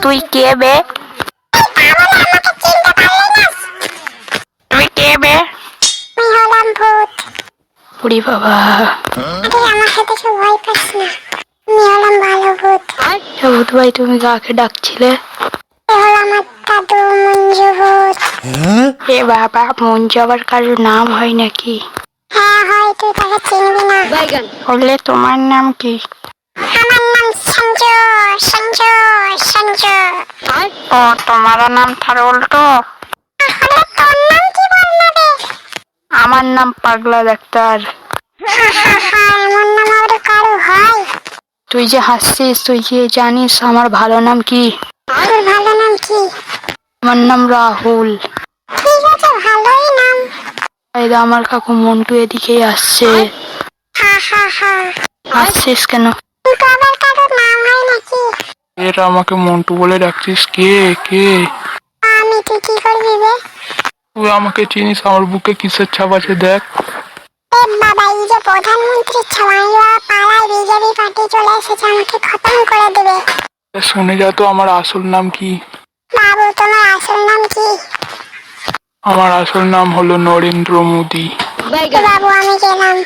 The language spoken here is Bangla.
তুই কে বে? তুমি কে বে? আমি হলাম ভূত। ওরে বাবা, আরে আমাকে দেখে ভয় পাস না, আমি হলাম ভালো ভূত। ভূত ভাই তুমি কাকে ডাকছিলে? এ হলো আমার দাদু মঞ্জু ভূত। এ বাবা, মঞ্জু আবার কারোর নাম হয় নাকি? হ্যাঁ হয়, তুই তাকে চিনবি না। বললে তোমার নাম কি? আমার নাম সঞ্জু, সঞ্জু, সঞ্জু। ও, তোমারও নাম তার উল্টো? তাহলে তোর নাম কি বললো রে? আমার নাম পাগলা ডাক্তার। এমন নাম আবার কারো হয়? তুই যে হাসছিস, তুই কি জানিস আমার ভালো নাম কি? তোর ভালো নাম কি? আমার নাম রাহুল। ঠিক আছে, ভালোই নাম। এই যে আমার কাকু মন্টু এদিকেই আসছে। হাসছিস কেন? তুই তো আবার কারোর নাম হয় নাকি? এরা আমাকে মন্টু বলে ডাকছিস, কে কে? আমি, তুই কি করবি রে? তুই আমাকে চিনিস? আমার বুকে কিসের ছাপ আছে দেখ। এ বাবা, এই যে প্রধানমন্ত্রী ছাওয়াইয়া পাড়ায় বিজেপি পার্টি চলে এসেছে, আমাকে খতম করে দেবে। শুনে যা তো, আমার আসল নাম কি? বাবু, তোমার আসল নাম কি? আমার আসল নাম হলো নরেন্দ্র মোদী। বাবু, আমি গেলাম।